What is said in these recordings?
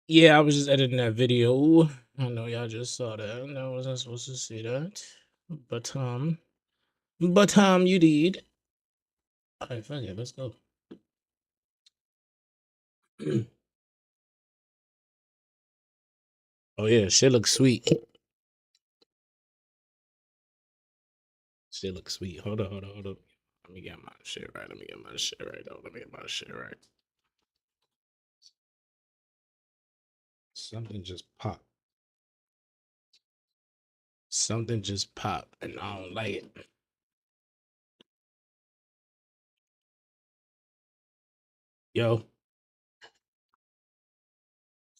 Yeah, I was just editing that video. I know y'all just saw that. And I wasn't supposed to see that. But you did. Alright, fuck it, let's go. Oh yeah, shit looks sweet. Shit looks sweet. Hold on. Let me get my shit right. Let me get my shit right. Let me get my shit right. Something just popped. Something just popped, and I don't like it. Yo,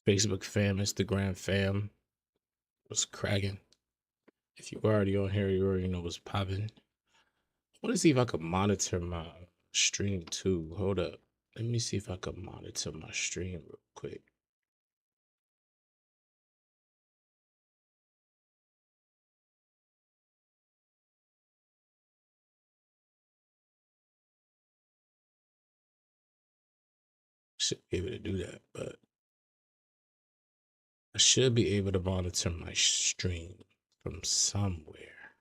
Facebook fam, Instagram fam, what's cracking? If you already on here, you already know what's popping. I want to see if I could monitor my stream too. Hold up. Let me see if I could monitor my stream real quick. Should be able to do that, but I should be able to monitor my stream from somewhere.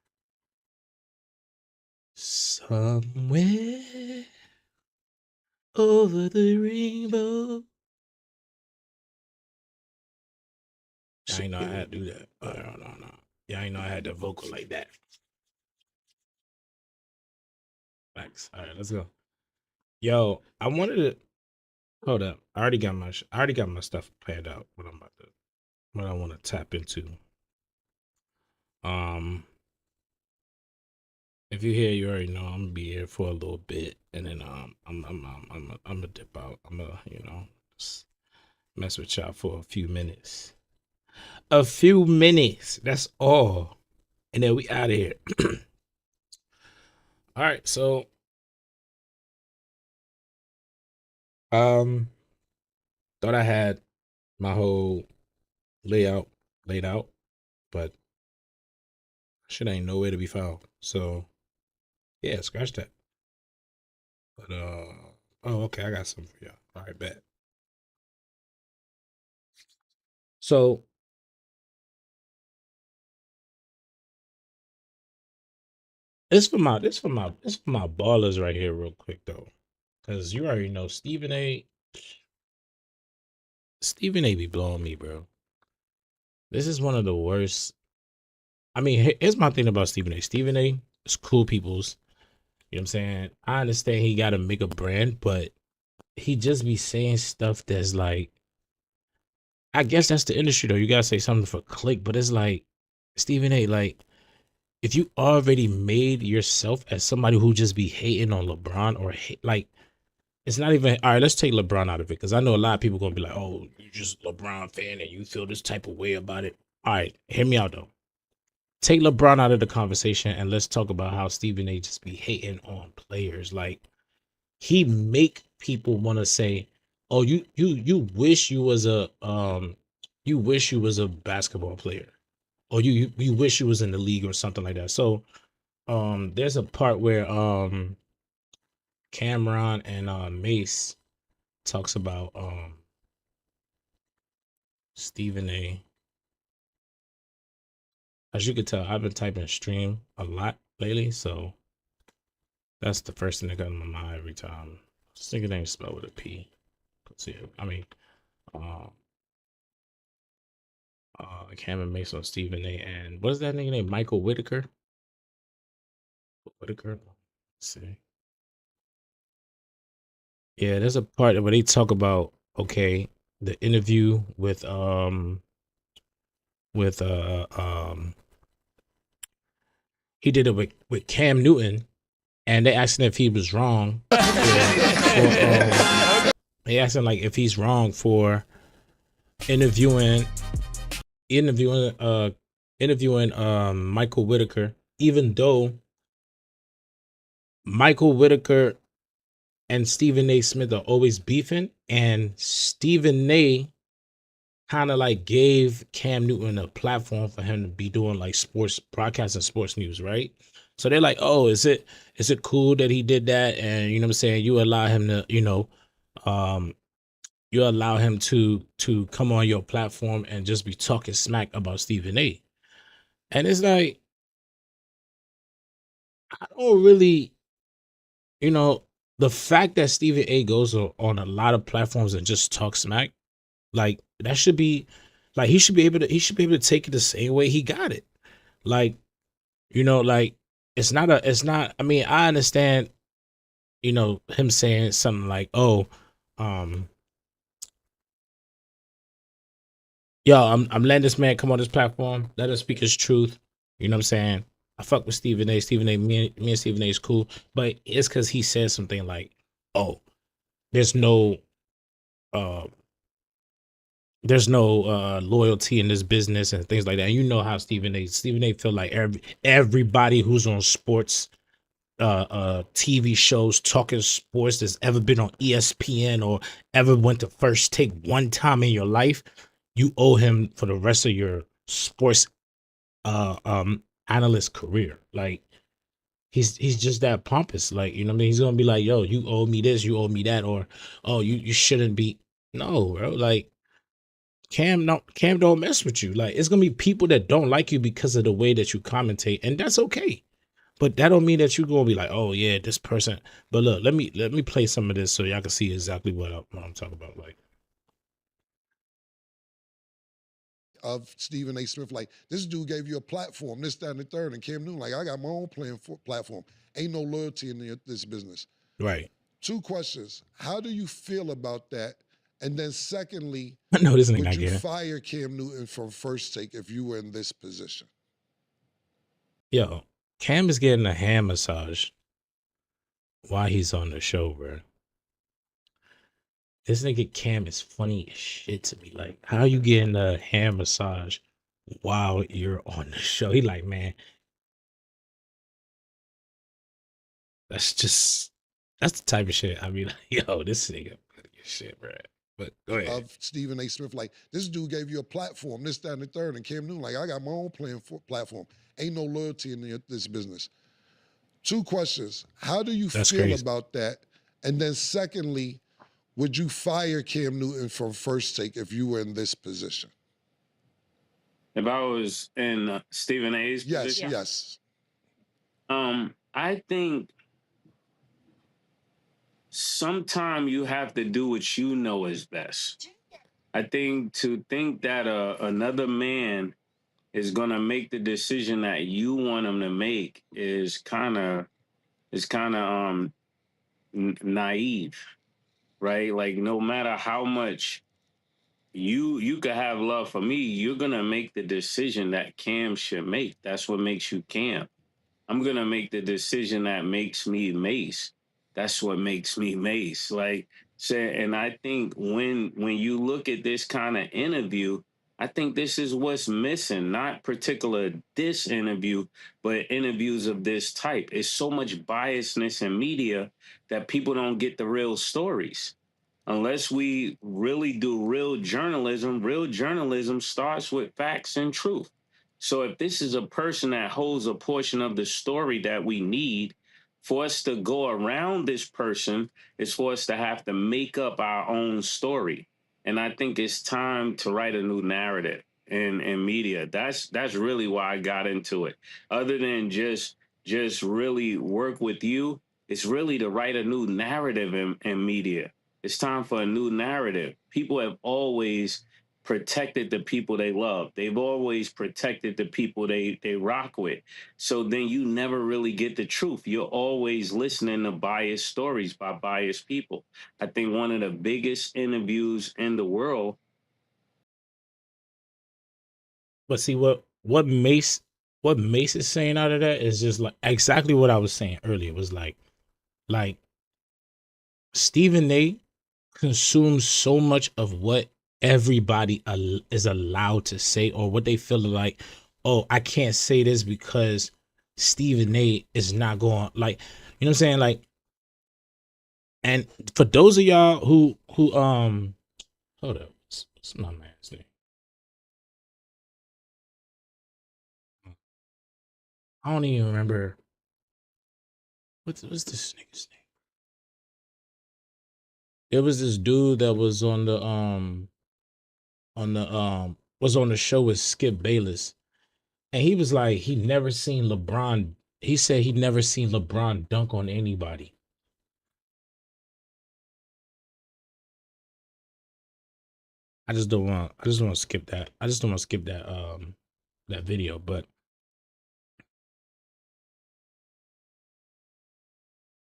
Somewhere over the rainbow. I ain't know I had to do that. No. Yeah, I ain't know I had to vocal like that. Thanks. All right, let's go. Yo, I wanted to hold up. I already got my stuff planned out. What I want to tap into. If you're here, you already know I'm gonna be here for a little bit, and then I'm gonna dip out. I'm gonna just mess with y'all for a few minutes. A few minutes. That's all, and then we out of here. All right, so thought I had my whole layout laid out, but shit ain't nowhere to be found. So yeah, scratch that. But oh okay, I got something for y'all. All right, bet. So this for my ballers right here, real quick though, because you already know Stephen A. be blowing me, bro. This is one of the worst. I mean, here's my thing about Stephen A. Stephen A. is cool people's. You know what I'm saying? I understand he got to make a brand, but he just be saying stuff that's like, I guess that's the industry though. You gotta say something for click, but it's like Stephen A. Like, if you already made yourself as somebody who just be hating on LeBron or like, it's not even all right. Let's take LeBron out of it because I know a lot of people gonna be like, "Oh, you just a LeBron fan and you feel this type of way about it." All right, hear me out though. Take LeBron out of the conversation and let's talk about how Stephen A. just be hating on players. Like he make people want to say, "Oh, you wish you wish you was a basketball player, or you wish you was in the league or something like that." So there's a part where Cameron and Mace talks about Stephen A. As you can tell, I've been typing stream a lot lately, so that's the first thing that comes to my mind every time. This nigga name spelled with a P. See, I mean, uh, Cameron Mace on Stephen A. And what is that nigga name? Michael Whitaker. Whitaker. Let's see. Yeah, there's a part where they talk about the interview with he did it with Cam Newton, and they asked him if he was wrong. They asked him like if he's wrong for interviewing Michael Whitaker, even though Michael Whitaker and Stephen A. Smith are always beefing, and Stephen A. kind of like gave Cam Newton a platform for him to be doing like sports broadcasting sports news, right? So they're like, oh, is it cool that he did that? And you know what I'm saying? You allow him to, you allow him to come on your platform and just be talking smack about Stephen A. And it's like, I don't really, you know, the fact that Stephen A goes on a lot of platforms and just talks smack, like that should be, like he should be able to take it the same way he got it. Like, like it's not, I mean, I understand, him saying something like, oh, um, yo, I'm letting this man come on this platform, let him speak his truth. You know what I'm saying? I fuck with Stephen A. Stephen A. Me and Stephen A. is cool, but it's because he said something like, "Oh, there's no, uh, loyalty in this business and things like that." And you know how Stephen A. feel like everybody who's on sports, TV shows talking sports that's ever been on ESPN or ever went to First Take one time in your life, you owe him for the rest of your sports uh um analyst career. Like he's just that pompous. Like, you know what I mean? He's gonna be like, yo, you owe me this, you owe me that, or oh, you shouldn't be. No, bro. Like Cam don't mess with you. Like it's gonna be people that don't like you because of the way that you commentate, and that's okay. But that don't mean that you're gonna be like, oh yeah, this person. But look, let me play some of this so y'all can see exactly what I'm talking about. Like, of Stephen A. Smith. Like, this dude gave you a platform, this, that, and the third, and Cam Newton, like, I got my own platform. Ain't no loyalty in this business. right? Two questions. How do you feel about that? And then secondly, I know this nigga would not you getting. fire Cam Newton from First Take if you were in this position? Yo, Cam is getting a hand massage while he's on the show, bro. This nigga Cam is funny as shit to me. Like, how you getting a hand massage while you're on the show? He like, man, that's the type of shit. I mean, yo, this nigga funny as shit, bro. But go ahead. Of Stephen A. Smith, like, this dude gave you a platform, this, that, and the third, and Cam Newton, like, I got my own platform. Ain't no loyalty in this business. Two questions. How do you That's feel crazy. about that? And then secondly, would you fire Cam Newton from First Take if you were in this position? If I was in Stephen A's position, Yes. I think sometime you have to do what you know is best. I think to think that another man is gonna make the decision that you want him to make is kind of naive, right? Like no matter how much you could have love for me, you're gonna make the decision that Cam should make. That's what makes you Cam. I'm gonna make the decision that makes me Mace. That's what makes me Mace. Like say, and I think when you look at this kind of interview, I think this is what's missing. Not particular this interview, but interviews of this type. It's so much biasness in media that people don't get the real stories unless we really do real journalism starts with facts and truth. So if this is a person that holds a portion of the story that we need for us to go around this person is for us to have to make up our own story. And I think it's time to write a new narrative in media. That's really why I got into it. Other than just really work with you, it's really to write a new narrative in media. It's time for a new narrative. People have always protected the people they love. They've always protected the people they rock with. So then you never really get the truth. You're always listening to biased stories by biased people. I think one of the biggest interviews in the world. But see what Mace is saying out of that is just like exactly what I was saying earlier. It was like Stephen A consumes so much of what everybody is allowed to say or what they feel like, oh, I can't say this because Stephen A is not going, like, you know what I'm saying? Like, and for those of y'all who hold up, what's my man's name? I don't even remember what's this nigga's name. There was this dude that was on the was on the show with Skip Bayless, and he was like he never seen LeBron. He said he never seen LeBron dunk on anybody. I just don't want to skip that. I just don't want to skip that video, but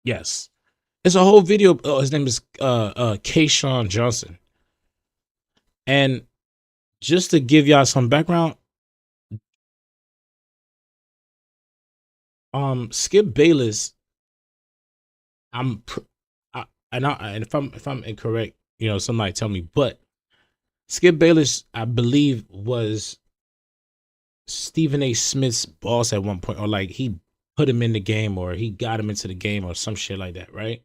yes. It's a whole video. Oh, his name is Kayshawn Johnson. And just to give y'all some background, Skip Bayless, and if I'm incorrect, somebody tell me, but Skip Bayless, I believe, was Stephen A. Smith's boss at one point, or like he put him in the game, or he got him into the game, or some shit like that, right?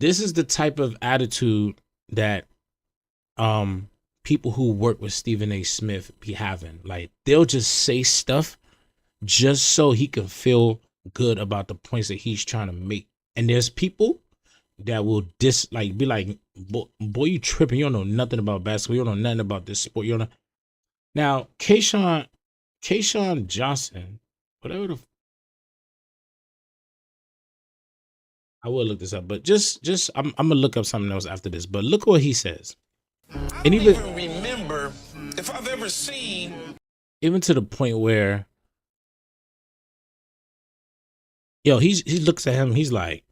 This is the type of attitude that people who work with Stephen A. Smith be having. Like, they'll just say stuff just so he can feel good about the points that he's trying to make. And there's people that will be like, boy, you tripping. You don't know nothing about basketball. You don't know nothing about this sport. You don't know. Now, Kayshawn Johnson, whatever the I will look this up, but I'm gonna look up something else after this. But look what he says. I don't even remember if I've ever seen, even to the point where, he looks at him. He's like,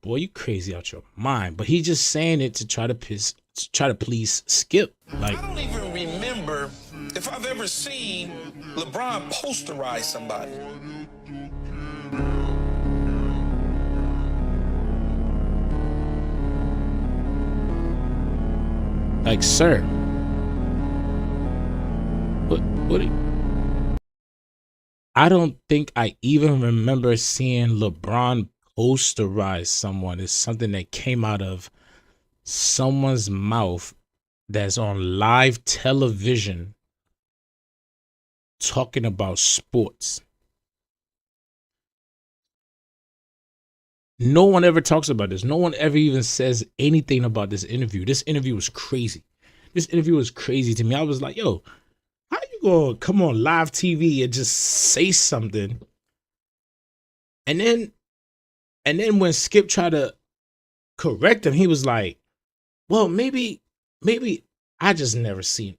boy, you crazy out your mind. But he's just saying it to try to please Skip. Like, I don't even remember if I've ever seen LeBron posterize somebody. Like, sir, what? I don't think I even remember seeing LeBron posterize someone. It's something that came out of someone's mouth that's on live television talking about sports. No one ever talks about this. No one ever even says anything about this interview. This interview was crazy. This interview was crazy to me. I was like, yo, how you gonna come on live TV and just say something? And then when Skip tried to correct him, he was like, well, maybe I just never seen.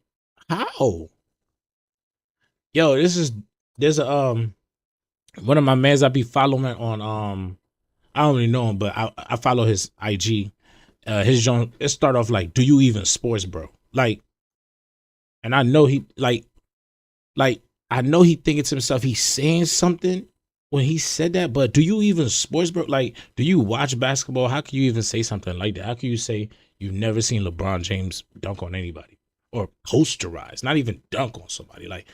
How? Yo, there's a one of my mans I be following on I don't really know him, but I follow his IG. His joint, it start off like, do you even sports, bro? Like, and I know he like I know he thinking to himself, he's saying something when he said that, but do you even sports, bro? Like, do you watch basketball? How can you even say something like that? How can you say you've never seen LeBron James dunk on anybody or posterize, not even dunk on somebody, like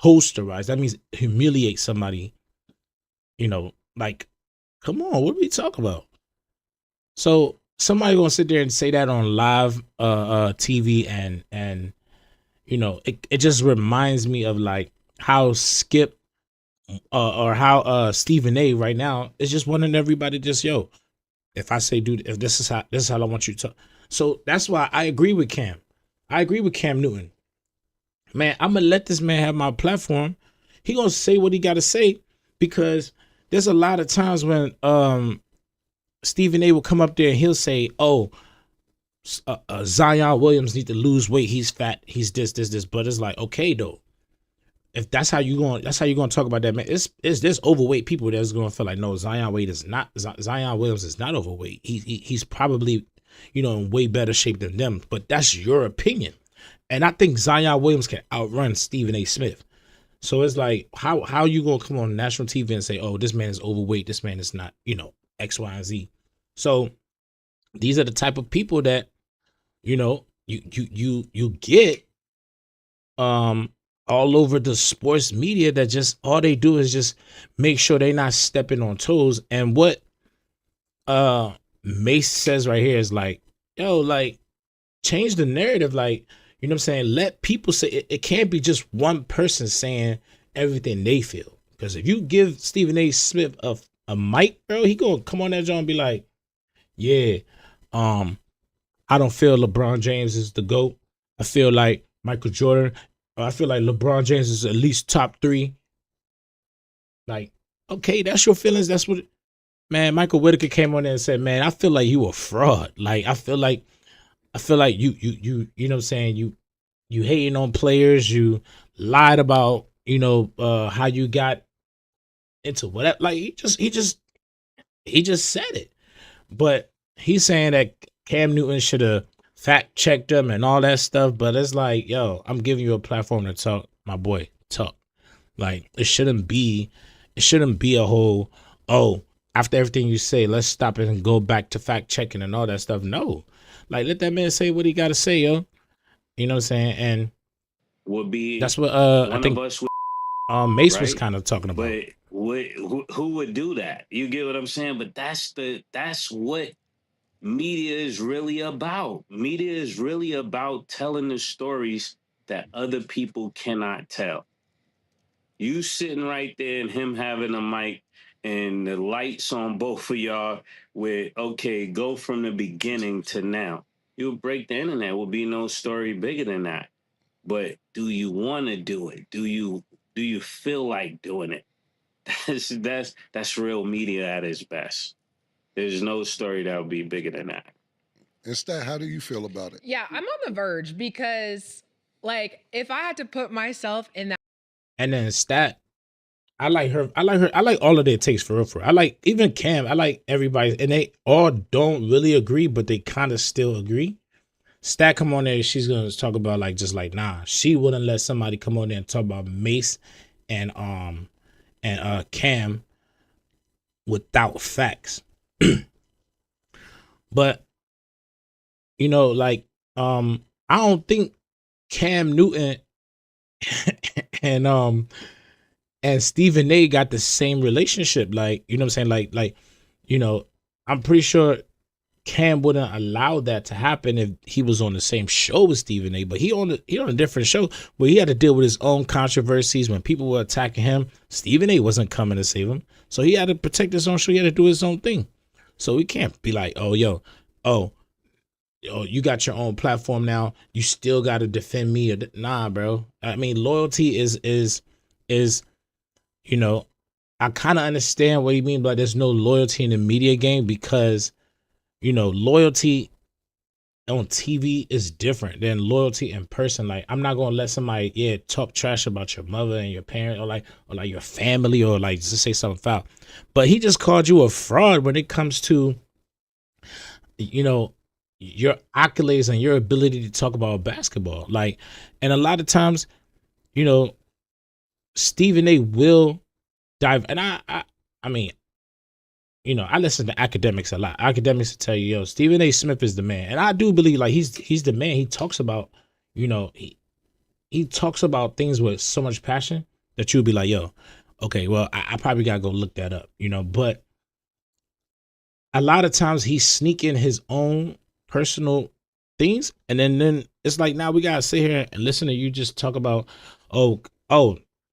posterize? That means humiliate somebody, like, come on, what are we talking about? So somebody gonna sit there and say that on live TV, and it just reminds me of like how Skip or how Stephen A right now is just wanting everybody just, yo, if I say, dude, if this is how I want you to talk. So that's why I agree with Cam. I agree with Cam Newton. Man, I'm gonna let this man have my platform. He gonna say what he gotta say, because there's a lot of times when Stephen A will come up there and he'll say, oh, Zion Williams need to lose weight. He's fat. He's this. But it's like, okay, though, if that's how you going to talk about that, man, there's overweight people that's going to feel like, no, Zion Williams is not overweight. He's probably, in way better shape than them. But that's your opinion. And I think Zion Williams can outrun Stephen A. Smith. So it's like, how you gonna come on national TV and say, oh, this man is overweight, this man is not, X, Y, and Z. So these are the type of people that, you get all over the sports media, that just all they do is just make sure they're not stepping on toes. And what Mace says right here is like, yo, like, change the narrative, like, you know what I'm saying? Let people say it can't be just one person saying everything they feel. Because if you give Stephen A. Smith a mic, bro, he gonna come on that joint and be like, yeah, I don't feel LeBron James is the GOAT. I feel like Michael Jordan. I feel like LeBron James is at least top 3. Like, okay, that's your feelings. That's what. Man, Michael Whitaker came on there and said, "Man, I feel like you a fraud. Like, I feel like you know what I'm saying, you hating on players, you lied about, how you got into whatever." Like, he just said it. But he's saying that Cam Newton should have fact checked him and all that stuff. But it's like, yo, I'm giving you a platform to talk, my boy, talk. Like, it shouldn't be a whole, oh, after everything you say, let's stop it and go back to fact checking and all that stuff. No. Like, let that man say what he gotta say, yo. You know what I'm saying? And Would be that's what I one think of us, Mace was right? kind of talking about. But who would do that? You get what I'm saying? But that's what media is really about. Media is really about telling the stories that other people cannot tell. You sitting right there and him having a mic and the lights on both of y'all with, okay, go from the beginning to now. You'll break the internet. Will be no story bigger than that. But do you want to do it? Do you feel like doing it? That's real media at its best. There's no story that would be bigger than that. And Stat, how do you feel about it? Yeah, I'm on the verge because, like, if I had to put myself in that. And then Stat, I like her. I like all of their takes for real. I like even Cam. I like everybody, and they all don't really agree, but they kind of still agree. Stat come on there, she's gonna talk about nah, she wouldn't let somebody come on there and talk about Mace and Cam without facts. But I don't think Cam Newton and Stephen A got the same relationship. Like, you know what I'm saying? I'm pretty sure Cam wouldn't allow that to happen if he was on the same show with Stephen A. But he on a different show where he had to deal with his own controversies when people were attacking him. Stephen A wasn't coming to save him, so he had to protect his own show. He had to do his own thing. So we can't be like, oh, you got your own platform now, you still got to defend me. Nah, bro. I mean, loyalty is I kind of understand what you mean, but there's no loyalty in the media game because loyalty on TV is different than loyalty in person. Like, I'm not gonna let somebody talk trash about your mother and your parent or like your family or like just say something foul. But he just called you a fraud when it comes to your accolades and your ability to talk about basketball. Like, and a lot of times, Stephen A will dive, and I mean, I listen to academics a lot. Academics will tell you, yo, Stephen A. Smith is the man. And I do believe like he's the man. He talks about, he talks about things with so much passion that you'll be like, yo, okay, well, I probably gotta go look that up, but a lot of times he's sneaking his own personal things. And then it's like, now we gotta sit here and listen to you just talk about, oh,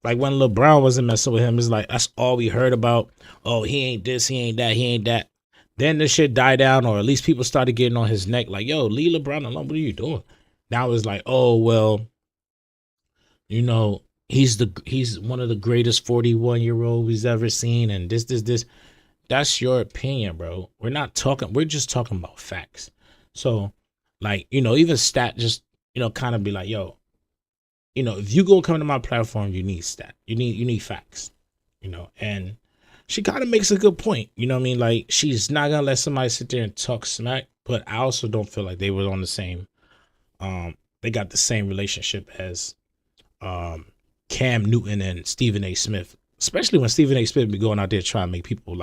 like when LeBron wasn't messing with him, it's like, that's all we heard about. Oh, he ain't this, he ain't that, he ain't that. Then the shit died down, or at least people started getting on his neck, like, yo, leave LeBron alone. What are you doing? Now it's like, oh, well, he's one of the greatest 41-year-olds we've ever seen, and this. That's your opinion, bro. We're just talking about facts. So, like, even Stat just, kind of be like, yo, if you go come to my platform, you need stat. You need facts. And she kind of makes a good point. You know what I mean? Like, she's not gonna let somebody sit there and talk smack, but I also don't feel like they were on the same they got the same relationship as Cam Newton and Stephen A. Smith. Especially when Stephen A. Smith be going out there trying to make people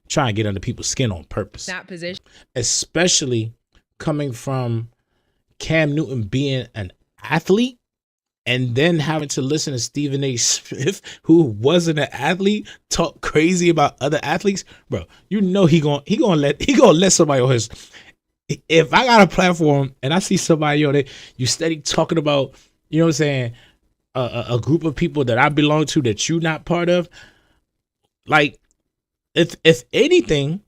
try and get under people's skin on purpose. That position. Especially coming from Cam Newton being an athlete and then having to listen to Stephen A. Smith, who wasn't an athlete, talk crazy about other athletes. Bro, he gonna let somebody on his. If I got a platform and I see somebody on it, you steady talking about, you know what I'm saying, a group of people that I belong to that you not part of, like, if anything,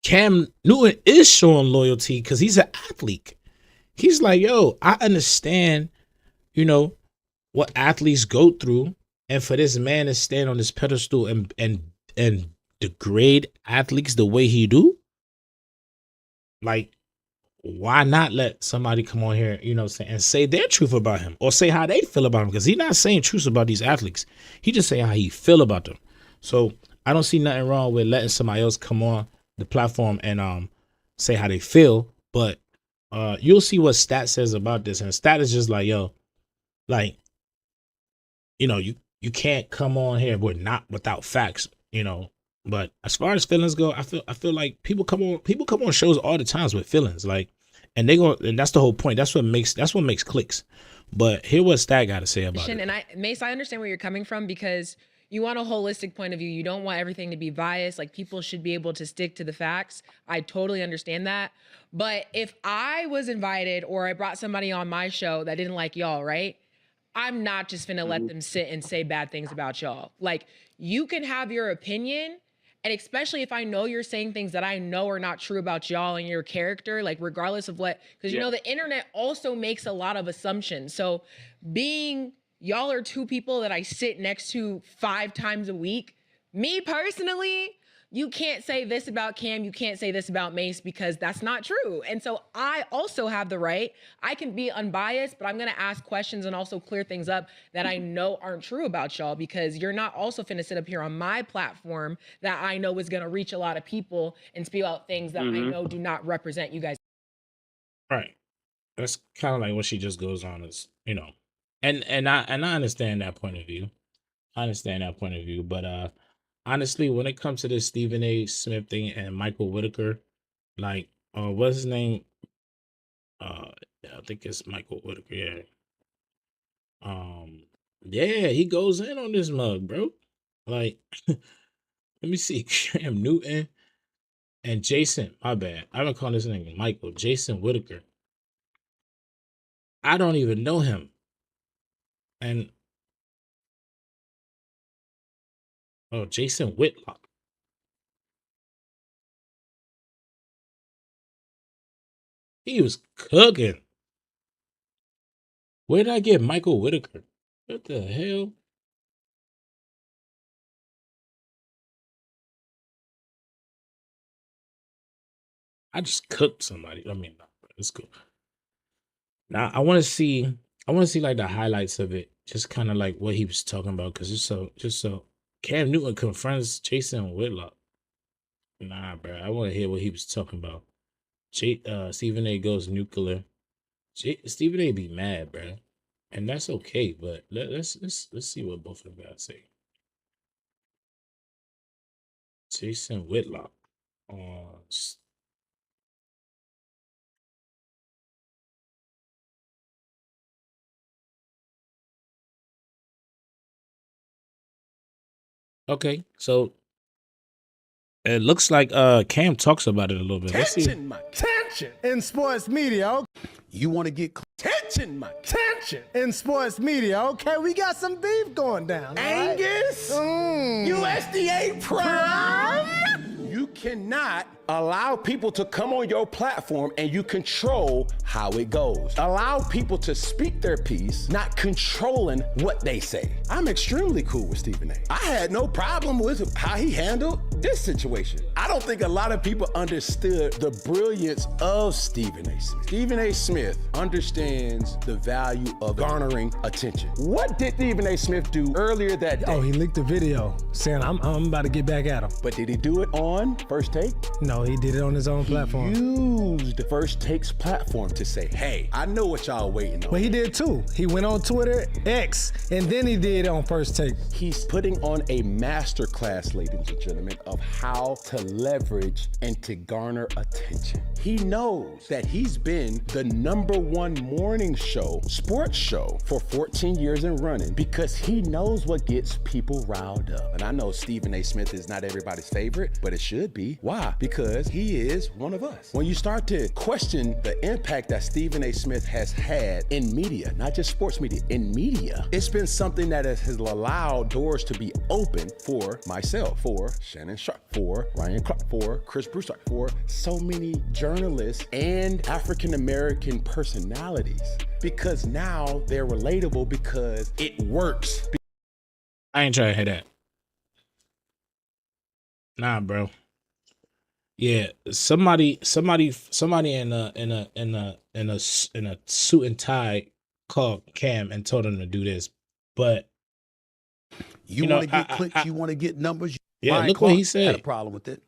Cam Newton is showing loyalty because he's an athlete. He's like, yo, I understand, you know, what athletes go through, and for this man to stand on this pedestal and degrade athletes the way he do, like, why not let somebody come on here, you know, and say their truth about him, or say how they feel about him? Because he's not saying truths about these athletes. He just saying how he feel about them. So I don't see nothing wrong with letting somebody else come on the platform and say how they feel. But you'll see what Stat says about this, and Stat is just like, yo, like, you know, you can't come on here without facts, you know. But as far as feelings go, I feel like people come on shows all the times with feelings, like, and that's the whole point. That's what makes clicks. But hear what Stat got to say about it. And Mace, I understand where you're coming from, because you want a holistic point of view. You don't want everything to be biased. Like, people should be able to stick to the facts. I totally understand that. But if I was invited or I brought somebody on my show that didn't like y'all, right? I'm not just finna let them sit and say bad things about y'all. Like, you can have your opinion, and especially if I know you're saying things that I know are not true about y'all and your character, like, regardless of what, because you know, the internet also makes a lot of assumptions. So y'all are two people that I sit next to 5 times a week. Me personally, you can't say this about Cam, you can't say this about Mace, because that's not true. And so I also have the right, I can be unbiased, but I'm gonna ask questions and also clear things up that I know aren't true about y'all, because you're not also finna sit up here on my platform that I know is gonna reach a lot of people and spew out things that I know do not represent you guys. Right. That's kind of like what she just goes on, is, you know, and I understand that point of view. But honestly, when it comes to this Stephen A. Smith thing and Michael Whitaker, like, what's his name? I think it's Michael Whitaker. Yeah. Yeah, he goes in on this mug, bro. Like, let me see, Cam Newton and Jason. My bad, I've been calling this name Michael. Jason Whitaker. I don't even know him, and Jason Whitlock. He was cooking. Where did I get Michael Whitaker? What the hell? I just cooked somebody. I mean, it's cool. Now I want to see like the highlights of it, just kind of like what he was talking about, because just so Cam Newton confronts Jason Whitlock. Nah, bro, I want to hear what he was talking about. Stephen A. goes nuclear. Stephen A. be mad, bro, and that's okay. But let's see what both of them got to say. Jason Whitlock. Okay, so it looks like Cam talks about it a little bit. Let's see. Tension in sports media. You want to get Tension in sports media. Okay, we got some beef going down. Angus? USDA Prime? You cannot allow people to come on your platform and you control how it goes. Allow people to speak their piece, not controlling what they say. I'm extremely cool with Stephen A. I had no problem with how he handled this situation. I don't think a lot of people understood the brilliance of Stephen A. Smith. Stephen A. Smith understands the value of garnering attention. What did Stephen A. Smith do earlier that day? Oh, he leaked a video saying, I'm about to get back at him. But did he do it on First Take? No, he did it on his own platform. Used the First Take's platform to say, hey, I know what y'all waiting on. But he did too. He went on Twitter, X, and then he did it on First Take. He's putting on a masterclass, ladies and gentlemen, of how to leverage and to garner attention. He knows that he's been the #1 morning show, sports show, for 14 years and running, because he knows what gets people riled up. And I know Stephen A. Smith is not everybody's favorite, but it should be. Why? Because because he is one of us. When you start to question the impact that Stephen A. Smith has had in media, not just sports media, in media, it's been something that has allowed doors to be open for myself, for Shannon Sharp, for Ryan Clark, for Chris Broussard, for so many journalists and African-American personalities, because now they're relatable because it works. I ain't trying to hear that. Nah, bro. Yeah, somebody in a suit and tie called Cam and told him to do this, but you know, want to get clicks, you want to get numbers. yeah, Ryan look Clark what he had said. a problem with it.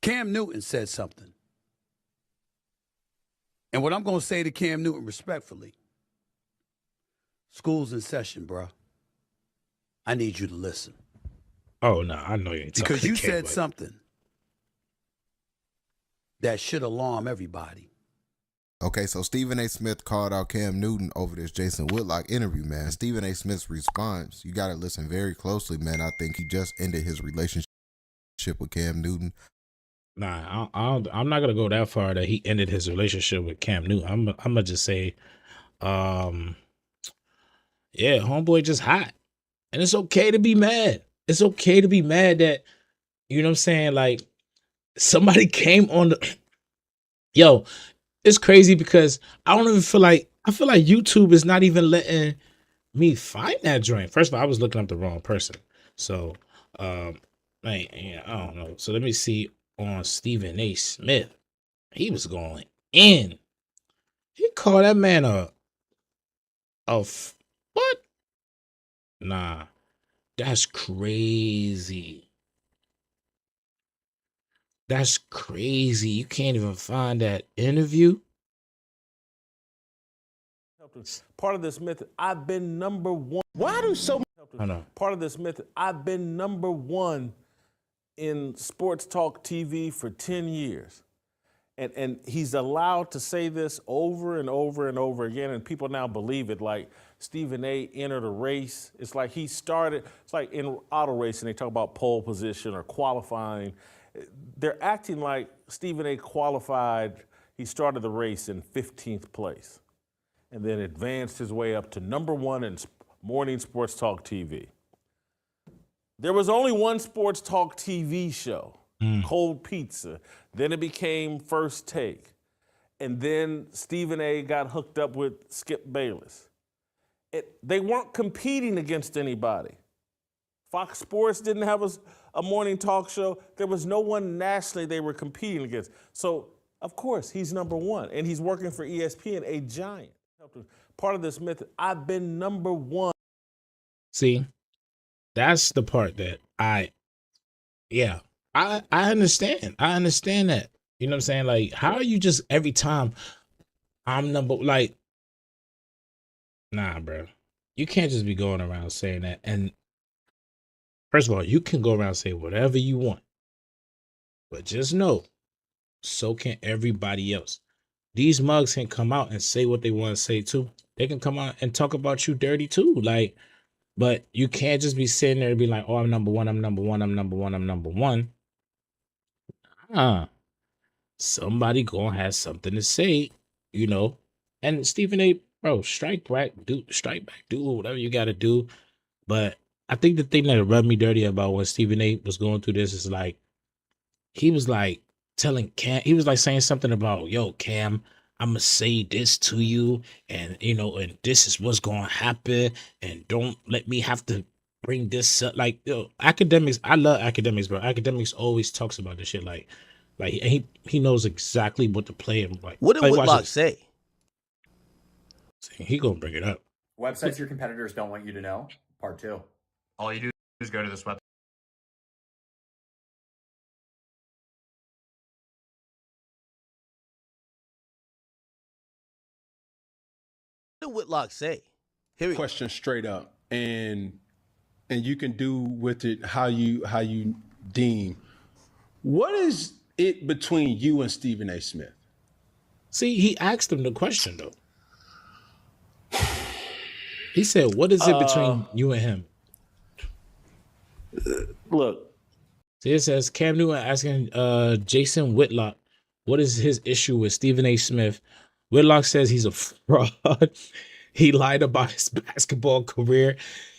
Cam Newton said something, and what I'm going to say to Cam Newton respectfully: school's in session, bro. I need you to listen. Oh no, I know you ain't Because talking you to Cam, said but- something that should alarm everybody. Okay, so Stephen A. Smith called out Cam Newton over this Jason Whitlock interview, man. Stephen A. Smith's response, you got to listen very closely, man. I think he just ended his relationship with Cam Newton. Nah, I'm not gonna go that far that he ended his relationship with Cam Newton. I'm gonna just say, yeah, homeboy just hot, and it's okay to be mad. It's okay to be mad that, you know what I'm saying, like somebody came on the. Yo, it's crazy because I don't even feel like YouTube is not even letting me find that joint. First of all, I was looking up the wrong person, so like, yeah, I don't know. So let me see on Stephen A. Smith. He was going in. He called that man what? Nah, that's crazy. That's crazy. You can't even find that interview. Part of this method, I've been number one. Why do so I know. Part of this method, I've been number one in sports talk TV for 10 years. And he's allowed to say this over and over and over again, and people now believe it. Like Stephen A. entered a race. It's like he started, it's like in auto racing, they talk about pole position or qualifying. They're acting like Stephen A. qualified, he started the race in 15th place and then advanced his way up to number one in morning sports talk TV. There was only one sports talk TV show, Cold Pizza. Then it became First Take. And then Stephen A. got hooked up with Skip Bayless. They weren't competing against anybody. Fox Sports didn't have a morning talk show. There was no one nationally they were competing against. So, of course, he's number one. And he's working for ESPN, a giant. Part of this myth, I've been number one. See, that's the part that I understand. I understand that. You know what I'm saying? Like, how are you just every time I'm number, like, nah, bro. You can't just be going around saying that. And first of all, you can go around and say whatever you want. But just know, so can everybody else. These mugs can come out and say what they want to say too. They can come out and talk about you dirty too. Like, but you can't just be sitting there and be like, oh, I'm number one, I'm number one, I'm number one, I'm number one. Somebody gonna have something to say, you know. And Stephen A., bro, strike back, do whatever you gotta do. But I think the thing that rubbed me dirty about when Stephen A. was going through this is like, he was like telling Cam, he was like saying something about, yo, Cam, I'm gonna say this to you, and you know, and this is what's gonna happen, and don't let me have to bring this up. Like, yo, academics, I love academics, bro. Academics always talks about this shit, like he knows exactly what to play and like. What did like, Whitlock say? He gonna bring it up. Websites your competitors don't want you to know. Part 2. All you do is go to this website. What did Whitlock say? Here we go. question straight up, and you can do with it how you deem. What is it between you and Stephen A. Smith? See, he asked him the question though. He said, "What is it between you and him?" Look, See, it says Cam Newton asking Jason Whitlock, what is his issue with Stephen A. Smith? Whitlock says he's a fraud. He lied about his basketball career,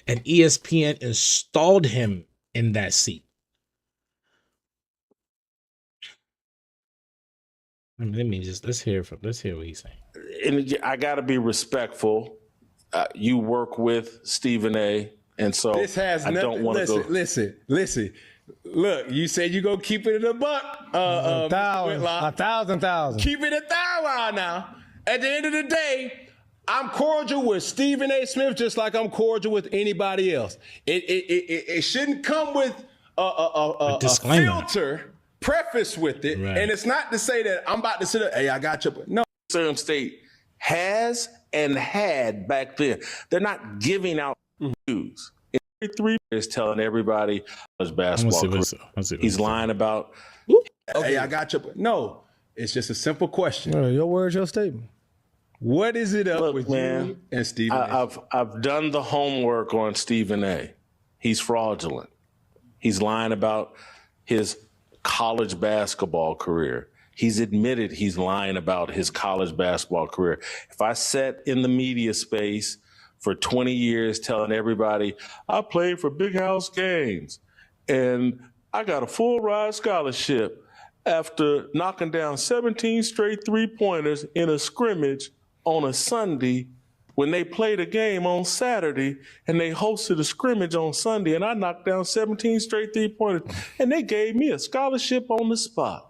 and ESPN installed him in that seat. Let's hear what he's saying. And I got to be respectful. You work with Stephen A. And so This has I don't want to go. Listen. Look, you said you gonna keep it in a buck. a thousand. Keep it 1,000 now. At the end of the day, I'm cordial with Stephen A. Smith just like I'm cordial with anybody else. It shouldn't come with a filter preface with it. Right. And it's not to say that I'm about to sit there, hey, I got you. No. Salem State has and had back then. They're not giving out news. Every 3 years telling everybody his basketball. He's lying about. Hey, I got you. No, it's just a simple question. Your words, your statement. What is it up with man, you and Stephen A? I've done the homework on Stephen A. He's fraudulent. He's lying about his college basketball career. He's admitted he's lying about his college basketball career. If I sat in the media space for 20 years telling everybody, I played for Big House Games and I got a full ride scholarship after knocking down 17 straight three-pointers in a scrimmage on a Sunday when they played a game on Saturday and they hosted a scrimmage on Sunday and I knocked down 17 straight three-pointers and they gave me a scholarship on the spot.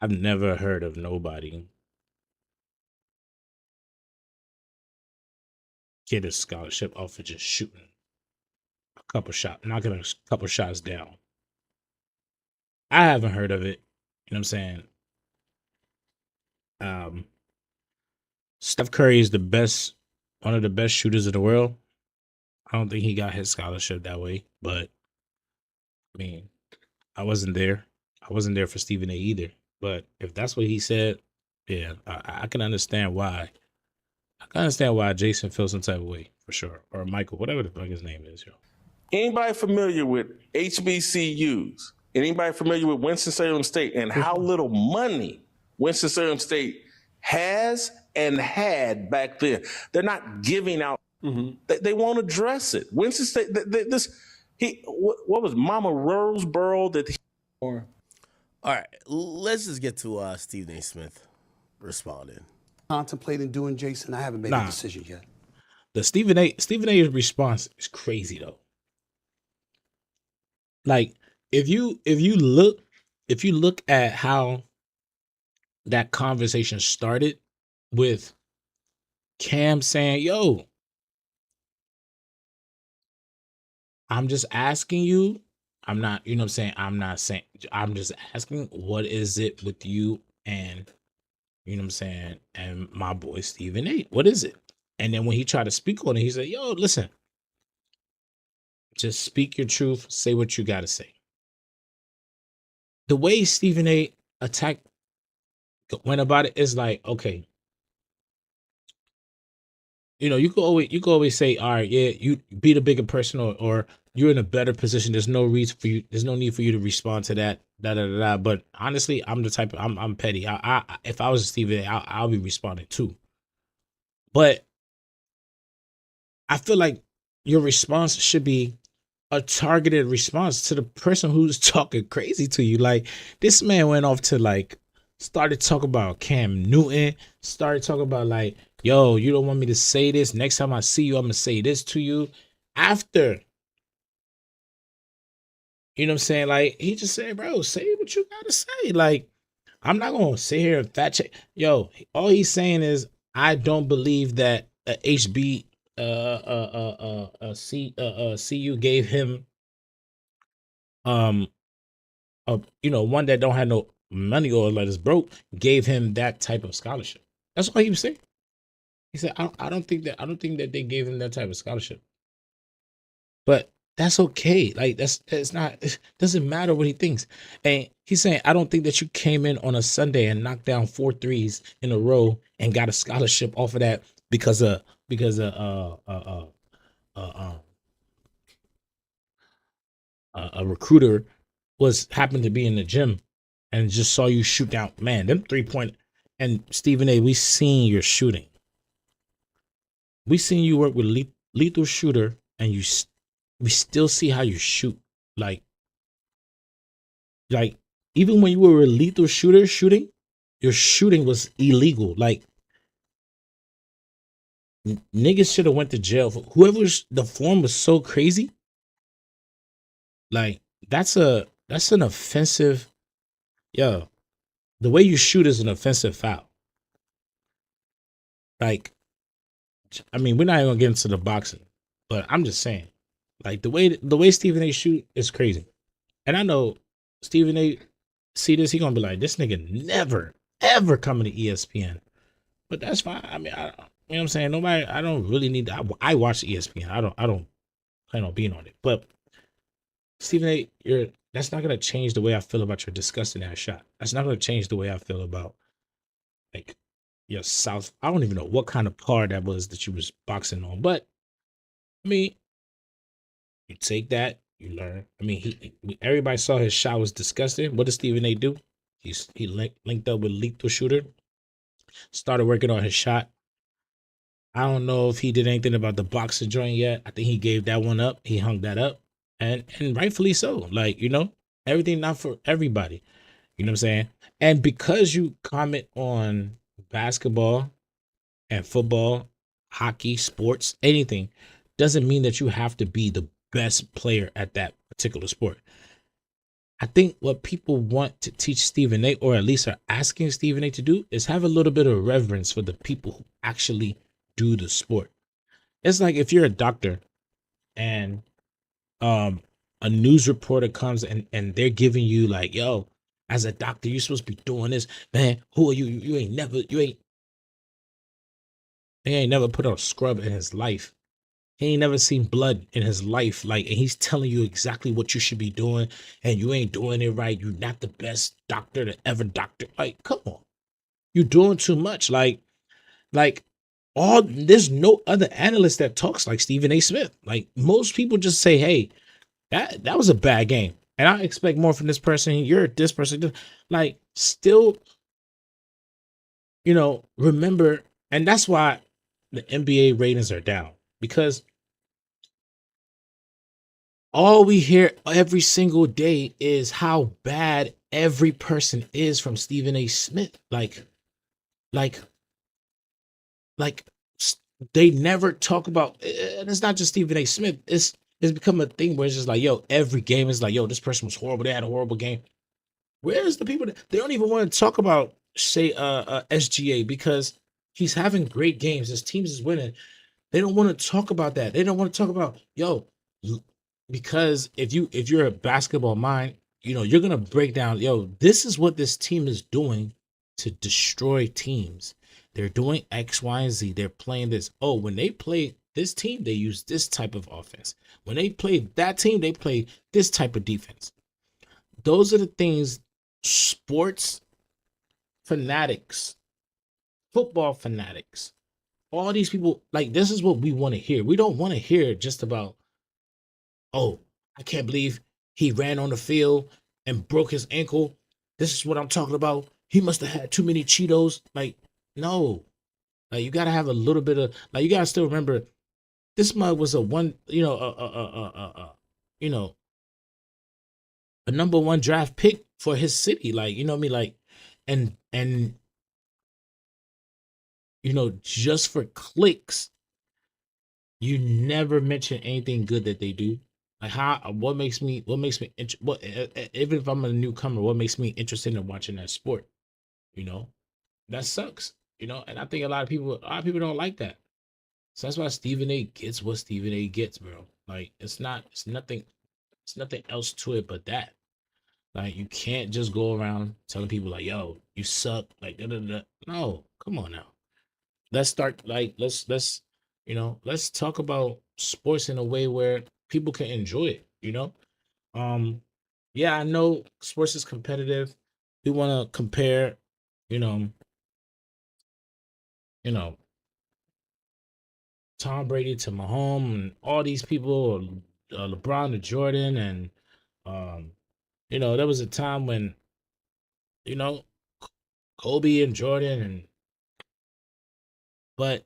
I've never heard of nobody get a scholarship off of just shooting a couple shots, knocking a couple shots down. I haven't heard of it. You know what I'm saying? Steph Curry is one of the best shooters in the world. I don't think he got his scholarship that way, but I mean, I wasn't there. I wasn't there for Stephen A. either. But if that's what he said, yeah, I can understand why. I can understand why Jason feels some type of way, for sure. Or Michael, whatever the fuck his name is, yo. Anybody familiar with HBCUs? Anybody familiar with Winston-Salem State and how little money Winston-Salem State has and had back then? They're not giving out. They won't address it. Winston State, what was Mama Roseboro that he... All right, let's just get to Stephen A. Smith responding. Contemplating doing Jason. I haven't made a decision yet. The Stephen A. response is crazy though. Like if you look at how that conversation started with Cam saying, "Yo, I'm just asking you. I'm not, you know what I'm saying? I'm just asking, what is it with you and, you know what I'm saying, and my boy Stephen A. What is it?" And then when he tried to speak on it, he said, "Yo, listen, just speak your truth, say what you got to say." The way Stephen A. went about it is like, okay, you know, you could always say, all right, yeah, you be the bigger person, or you're in a better position. There's no reason for you. There's no need for you to respond to that. But honestly, I'm the type of, I'm petty. If I was Stephen A., I'll be responding too. But I feel like your response should be a targeted response to the person who's talking crazy to you. Like this man went off to started talking about Cam Newton, started talking about like, yo, you don't want me to say this. Next time I see you, I'm going to say this to you. After, you know what I'm saying? Like, he just said, bro, say what you got to say. Like, I'm not going to sit here and fact check. Yo, all he's saying is, I don't believe that CU gave him, one that don't have no money or let us broke, gave him that type of scholarship. That's all he was saying. He said, I don't think that they gave him that type of scholarship. But that's okay. Like it doesn't matter what he thinks. And he's saying, I don't think that you came in on a Sunday and knocked down 4 threes in a row and got a scholarship off of that because of because a recruiter happened to be in the gym and just saw you shoot down. Man, them 3-point. And Stephen A, we seen your shooting. We seen you work with lethal shooter, and we still see how you shoot. Like even when you were a lethal shooter shooting, your shooting was illegal. Like niggas should have went to jail for the form was so crazy. Like that's an offensive. Yo, the way you shoot is an offensive foul. Like, I mean, we're not even gonna get into the boxing, but I'm just saying, like the way Stephen A shoot is crazy. And I know Stephen A see this, he gonna be like, this nigga never ever coming to ESPN. But that's fine. I mean, you know what I'm saying? Nobody, I don't really need I watch ESPN. I don't plan on being on it. But Stephen A, that's not gonna change the way I feel about your disgusting ass shot. That's not gonna change the way I feel about like your South. I don't even know what kind of card that was that you was boxing on. But I mean, you take that, you learn. I mean, everybody saw his shot was disgusting. What does Stephen A do? He linked up with lethal shooter, started working on his shot. I don't know if he did anything about the boxing joint yet. I think he gave that one up. He hung that up. And rightfully so. Like, you know, everything not for everybody. You know what I'm saying? And because you comment on basketball and football, hockey, sports, anything, doesn't mean that you have to be the best player at that particular sport. I think what people want to teach Stephen A, or at least are asking Stephen A to do, is have a little bit of reverence for the people who actually do the sport. It's like if you're a doctor and a news reporter comes and they're giving you like, yo, as a doctor, you're supposed to be doing this. Man, who are you? He ain't never put on a scrub in his life. He ain't never seen blood in his life. Like, and he's telling you exactly what you should be doing, and you ain't doing it right. You're not the best doctor to ever doctor. Like, come on. You're doing too much. Like there's no other analyst that talks like Stephen A. Smith. Like, most people just say, hey, that was a bad game. And I expect more from this person. You're this person. Like, still, you know, remember, and that's why the NBA ratings are down. Because all we hear every single day is how bad every person is from Stephen A. Smith. Like they never talk about, and it's not just Stephen A. Smith. It's become a thing where it's just like, yo, every game is like, yo, this person was horrible. They had a horrible game. Where's the people they don't even want to talk about, say, SGA, because he's having great games. His teams is winning. They don't want to talk about that. They don't want to talk about, yo, because if you're a basketball mind, you know, you're going to break down, yo, this is what this team is doing to destroy teams. They're doing X, Y, and Z. They're playing this. Oh, when they play this team, they use this type of offense. When they play that team, they play this type of defense. Those are the things sports fanatics, football fanatics, all these people, like, this is what we want to hear. We don't want to hear just about, oh, I can't believe he ran on the field and broke his ankle. This is what I'm talking about. He must have had too many Cheetos. Like, no. Like, you got to have a little bit of, like, you got to still remember, this mug was a number one draft pick for his city. Like, you know what I mean? Like, and you know, just for clicks, you never mention anything good that they do. Like, what makes me even if I'm a newcomer, what makes me interested in watching that sport? You know, that sucks. You know, and I think a lot of people don't like that. So that's why Stephen A gets what Stephen A gets, bro. Like, it's nothing else to it but that. Like, you can't just go around telling people like, yo, you suck. Like, da, da, da. No, come on now. Let's start, like, let's talk about sports in a way where people can enjoy it, you know? Yeah, I know sports is competitive. We want to compare, you know, Tom Brady to Mahomes and all these people, LeBron to Jordan, and there was a time when Kobe and Jordan, but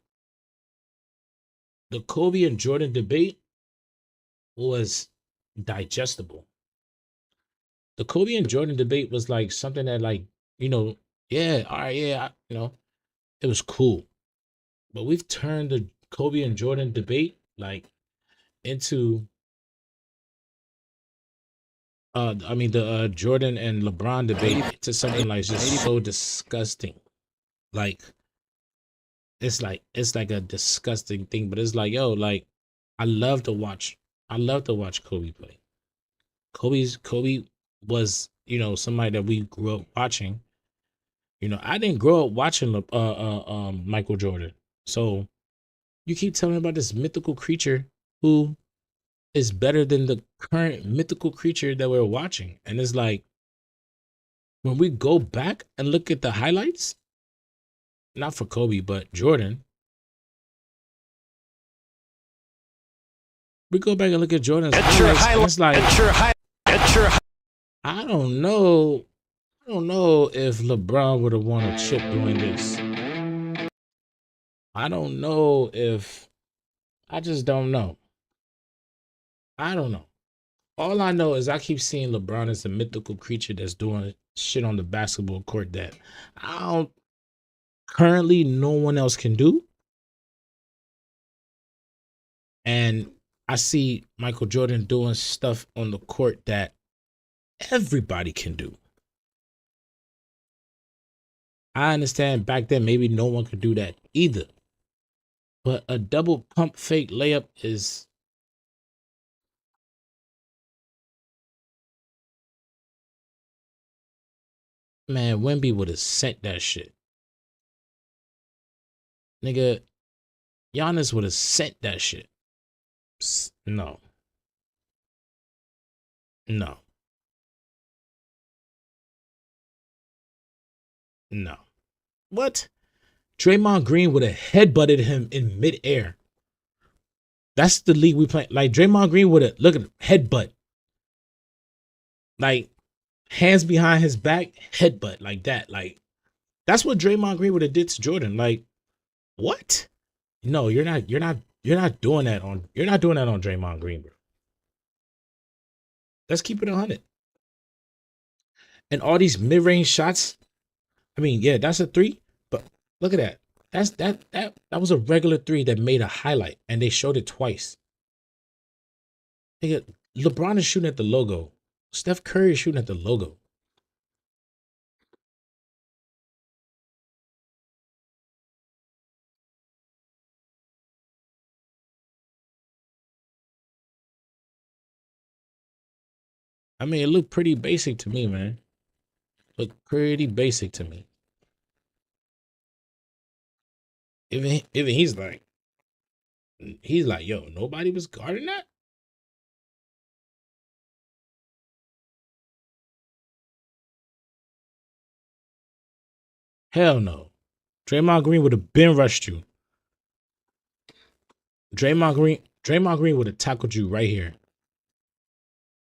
the Kobe and Jordan debate was digestible. The Kobe and Jordan debate was like something that, like, yeah, all right, yeah, it was cool. But we've turned the Kobe and Jordan debate like into the Jordan and LeBron debate into something like just so disgusting. Like it's like a disgusting thing, but it's like, yo, like I love to watch Kobe play. Kobe was, somebody that we grew up watching. I didn't grow up watching Michael Jordan. So you keep telling me about this mythical creature who is better than the current mythical creature that we're watching. And it's like, when we go back and look at the highlights, not for Kobe, but Jordan, we go back and look at Jordan's highlights, and it's like, I don't know if LeBron would have won a chip doing this. I don't know if, I just don't know. I don't know. All I know is I keep seeing LeBron as a mythical creature that's doing shit on the basketball court that currently no one else can do. And I see Michael Jordan doing stuff on the court that everybody can do. I understand back then maybe no one could do that either. But a double pump fake layup is, man, Wemby would have sent that shit. Nigga, Giannis would have sent that shit. No. No. No. What? Draymond Green would have headbutted him in midair. That's the league we play. Like, Draymond Green would have, look at him, headbutt. Like, hands behind his back, headbutt like that. Like, that's what Draymond Green would have did to Jordan. Like, what? No, you're not doing that on Draymond Green, bro. Let's keep it 100. And all these mid-range shots, I mean, yeah, that's a 3, but look at that. That was a regular 3 that made a highlight, and they showed it twice. Nigga, LeBron is shooting at the logo. Steph Curry is shooting at the logo. I mean, it looked pretty basic to me, man. Looked pretty basic to me. Even he's like, yo, nobody was guarding that? Hell no. Draymond Green would have been rushed you. Draymond Green would have tackled you right here.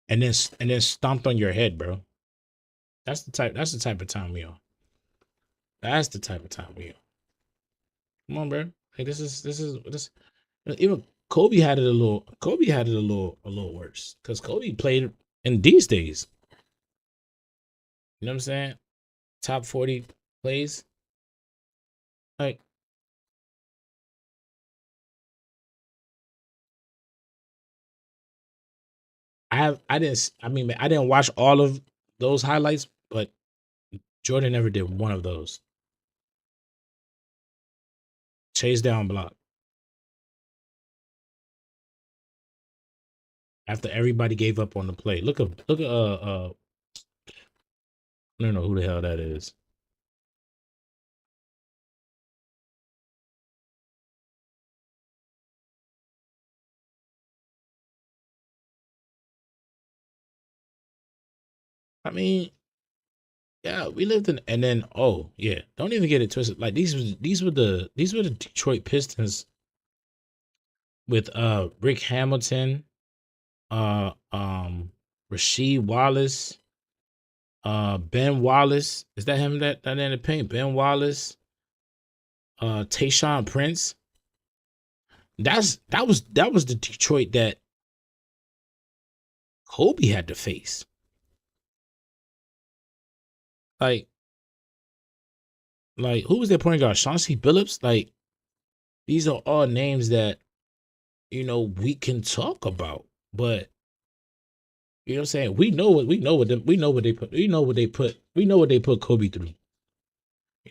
And then stomped on your head, bro. That's the type of time we on. That's the type of time we on. Come on, bro. Hey, this even Kobe had it a little worse. Because Kobe played in these days. You know what I'm saying? Top 40 plays. Like, I didn't watch all of those highlights, but Jordan never did one of those. Chase down block. After everybody gave up on the play. Look at I don't know who the hell that is. I mean, yeah, we lived in, and then don't even get it twisted. Like these were the Detroit Pistons with Rick Hamilton, Rasheed Wallace, Ben Wallace. Is that him that in the paint? Ben Wallace, Tayshaun Prince. That was the Detroit that Kobe had to face. Like who was their point guard? Chauncey Billups? Like, these are all names that, you know, we can talk about, but you know what I'm saying? We know what they put Kobe through. You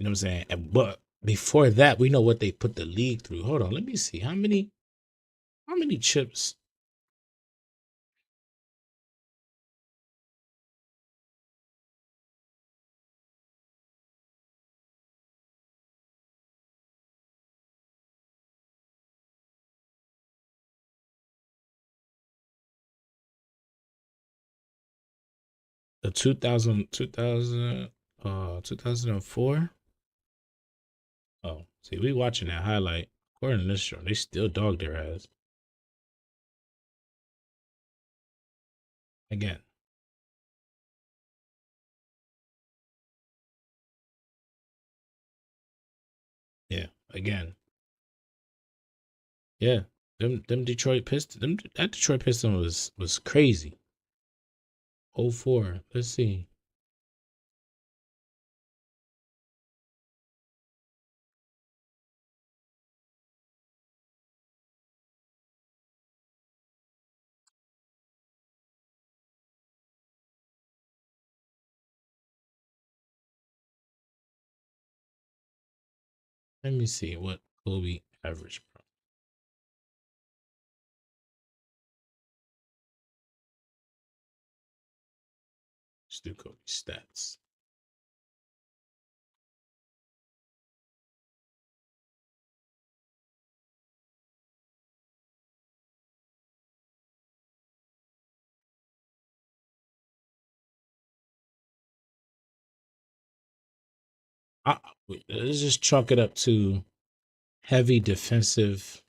know what I'm saying? But before that, we know what they put the league through. Hold on, let me see. How many chips? The 2004. Oh, see, we watching that highlight. According to this show, they still dog their ass. Again. Yeah, again. Yeah. Them Detroit Pistons, that Detroit Piston was crazy. 04. Let's see. Let me see what Kobe average, bro. Let's do Kobe stats. Let's just chalk it up to heavy defensiveness.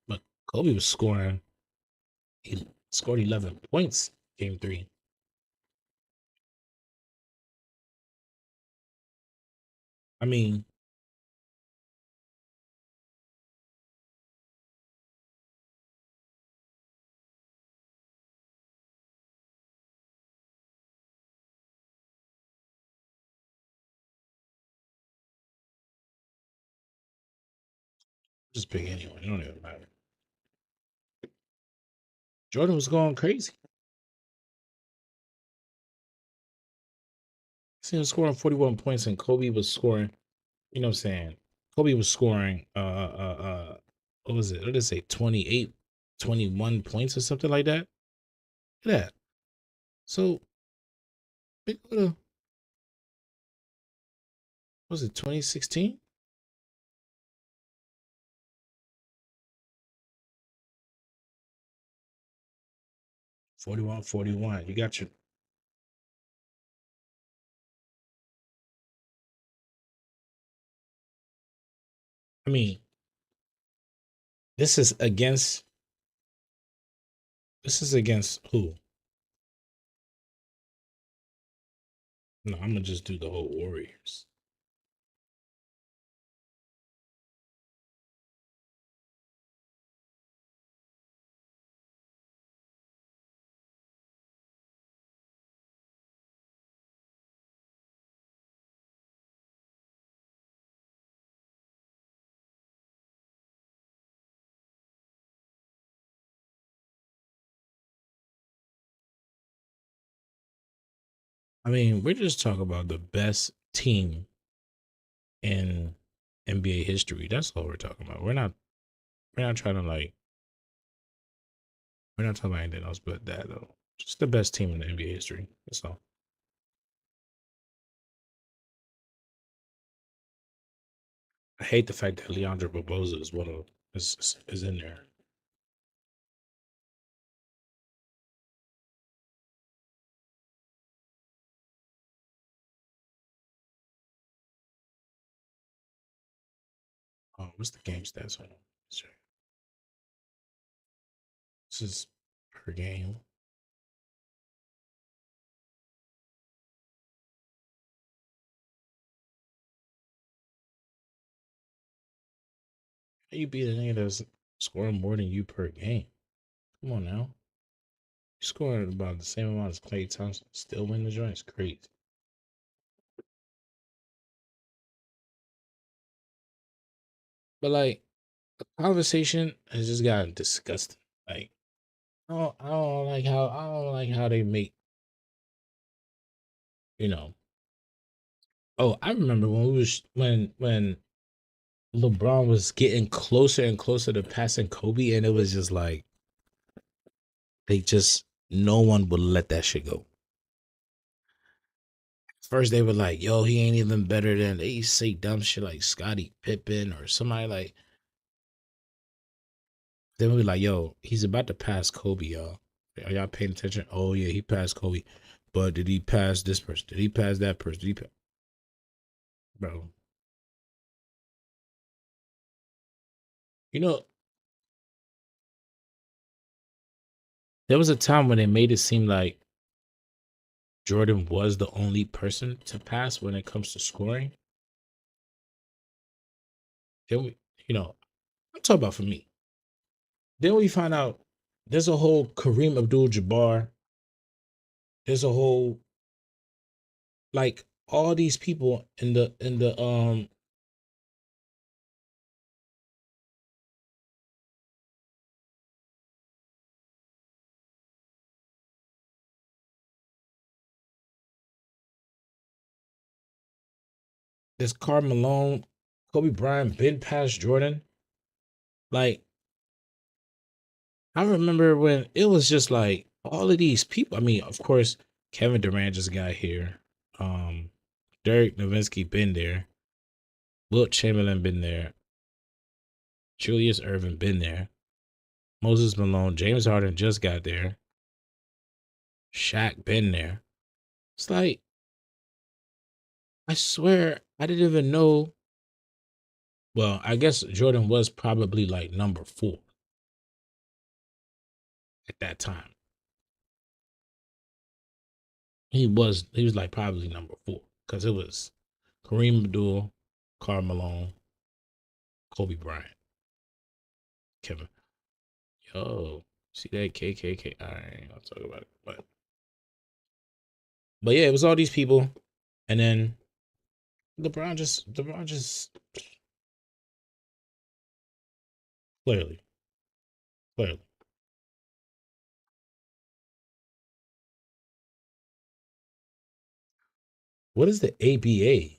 But Kobe was scoring. He scored 11 points game 3. I mean, just pick anyone. It don't even matter. Jordan was going crazy. He was scoring 41 points, and Kobe was scoring. You know what I'm saying? Kobe was scoring. What was it? What did it say? 28, 21 points or something like that. Look at that. So, what was it? 2016. 41, 41. You got your. I mean, this is against who? No, I'm gonna just do the whole Warriors. I mean, we're just talking about the best team in NBA history. That's all we're talking about. We're not trying to we're not talking about anything else but that though. Just the best team in the NBA history. That's all. I hate the fact that Leandro Barbosa is one of is in there. Oh, what's the game stats on? This is per game. How you beat a nigga that's scoring more than you per game? Come on now. You scoring about the same amount as Klay Thompson, still win the joint. It's crazy. But like, the conversation has just gotten disgusting. Like, I don't like how they make, you know. Oh, I remember when LeBron was getting closer and closer to passing Kobe, and it was just like no one would let that shit go. First they were like, yo, he ain't even better than, they used to say dumb shit like Scottie Pippen or somebody like. Then we were like, yo, he's about to pass Kobe, y'all. Are y'all paying attention? Oh yeah, he passed Kobe. But did he pass this person? Did he pass that person? Did he pass? Bro. You know, there was a time when they made it seem like Jordan was the only person to pass when it comes to scoring. Then we, I'm talking about for me. Then we find out there's a whole Kareem Abdul-Jabbar. There's a whole, like, all these people in the there's Karl Malone, Kobe Bryant been past Jordan. Like, I remember when it was just like all of these people. I mean, of course, Kevin Durant just got here. Dirk Nowitzki been there. Wilt Chamberlain been there. Julius Erving been there. Moses Malone, James Harden just got there. Shaq been there. It's like, I swear, I didn't even know. Well, I guess Jordan was probably like number 4 at that time. He was like probably number 4 because it was Kareem Abdul, Karl Malone, Kobe Bryant, Kevin. Yo, see that KKK? I ain't gonna talk about it, but yeah, it was all these people, and then LeBron just clearly. What is the ABA?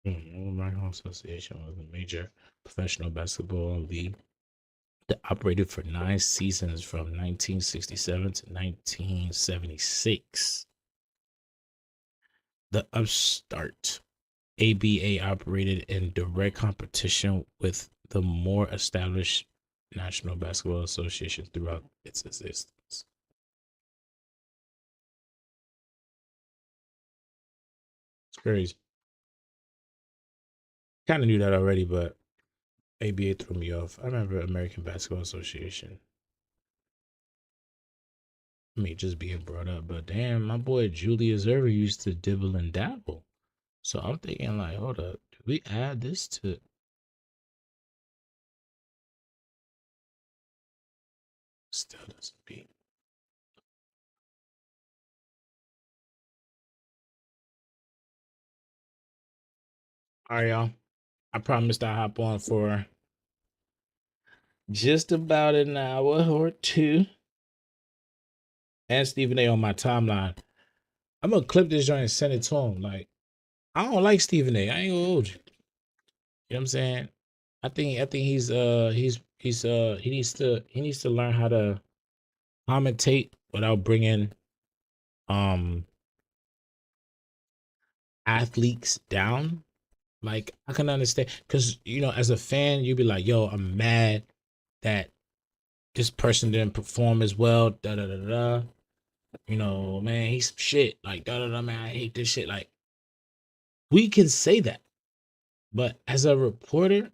American Association was a major professional basketball league that operated for 9 seasons from 1967 to 1976. The upstart ABA operated in direct competition with the more established National Basketball Association throughout its existence. It's crazy. Kind of knew that already, but ABA threw me off. I remember American Basketball Association. I mean, just being brought up, but damn, my boy Julius Erving used to dibble and dabble. So I'm thinking, like, hold up, do we add this to? Still doesn't beat. All right, y'all. I promised I'll hop on for just about an hour or 2. And Stephen A on my timeline. I'm gonna clip this joint and send it to him. Like, I don't like Stephen A. I ain't gonna hold you. You know what I'm saying? I think he needs to learn how to commentate without bringing athletes down. Like I can understand because as a fan, you'd be like, "Yo, I'm mad that this person didn't perform as well." Da da da da. Man, he's shit. Like da da da. Man, I hate this shit. Like we can say that, but as a reporter,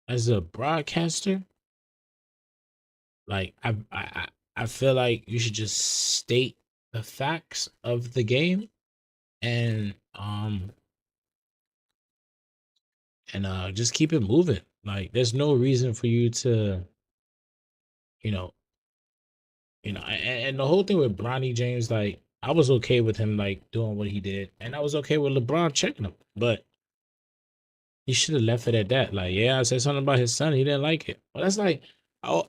as a broadcaster, like I feel like you should just state the facts of the game and just keep it moving. Like there's no reason for you to, you know, and the whole thing with Bronny James, like I was okay with him like doing what he did, and I was okay with LeBron checking him, but he should have left it at that. Like, yeah, I said something about his son, he didn't like it. Well, that's like,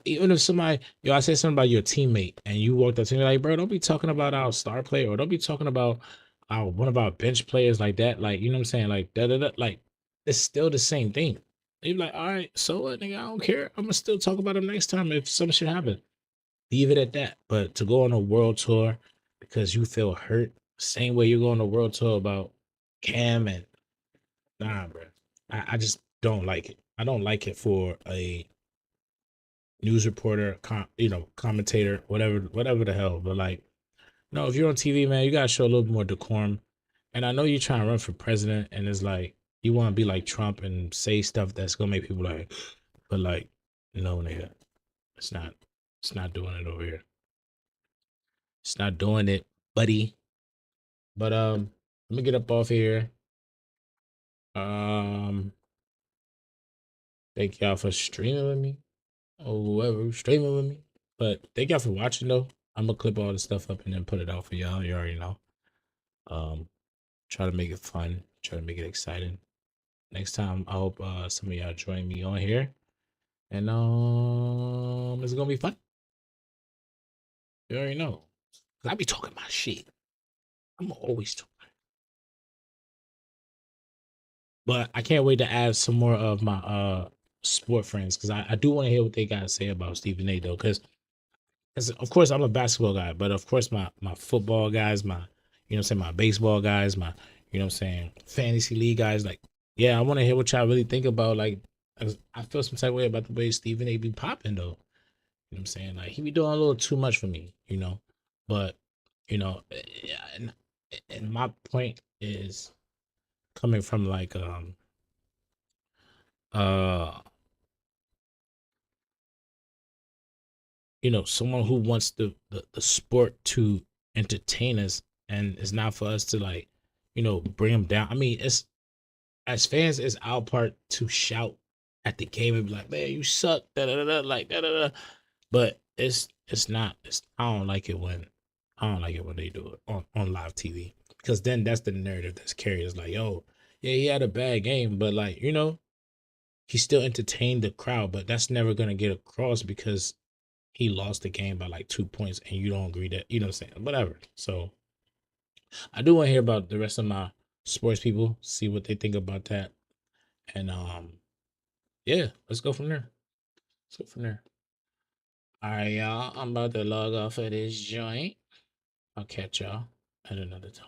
even if somebody, I said something about your teammate, and you walked up to me like, bro, don't be talking about our star player, or don't be talking about one of our bench players like that. Like, you know what I'm saying? Like, da da da. Like, it's still the same thing. You're like, all right, so what, nigga? I don't care. I'm gonna still talk about him next time if some shit happen. Leave it at that. But to go on a world tour because you feel hurt, same way you're going on a world tour about Cam and nah, bro. I just don't like it. I don't like it for a news reporter, commentator, whatever the hell. But like, no, if you're on TV, man, you gotta show a little bit more decorum. And I know you're trying to run for president, and it's like you want to be like Trump and say stuff that's gonna make people like, but like, no, nigga, it's not doing it over here. It's not doing it, buddy. But let me get up off here. Thank y'all for streaming with me, or whoever streaming with me. But thank y'all for watching though. I'm gonna clip all the stuff up and then put it out for y'all. You already know. Try to make it fun. Try to make it exciting. Next time, I hope some of y'all join me on here, and it's gonna be fun. You already know. 'Cause I be talking my shit. I'm always talking. But I can't wait to add some more of my sport friends because I do want to hear what they gotta say about Stephen A. though. Because of course I'm a basketball guy, but of course my football guys, my baseball guys, fantasy league guys, like, yeah, I want to hear what y'all really think about. Like, I feel some type of way about the way Stephen A. be popping though. You know what I'm saying? Like he be doing a little too much for me, But and my point is coming from like someone who wants the sport to entertain us, and it's not for us to like bring them down. I mean, it's as fans, it's our part to shout at the game and be like, man, you suck, da da da, like da da da. But it's not. I don't like it when they do it on live TV, because then that's the narrative that's carried. It's like, yo, yeah, he had a bad game, but like he still entertained the crowd. But that's never gonna get across because he lost the game by like 2 points, and you don't agree that, what I'm saying? Whatever. So I do want to hear about the rest of my sports people, see what they think about that. And yeah, let's go from there. All right, y'all. I'm about to log off of this joint. I'll catch y'all at another time.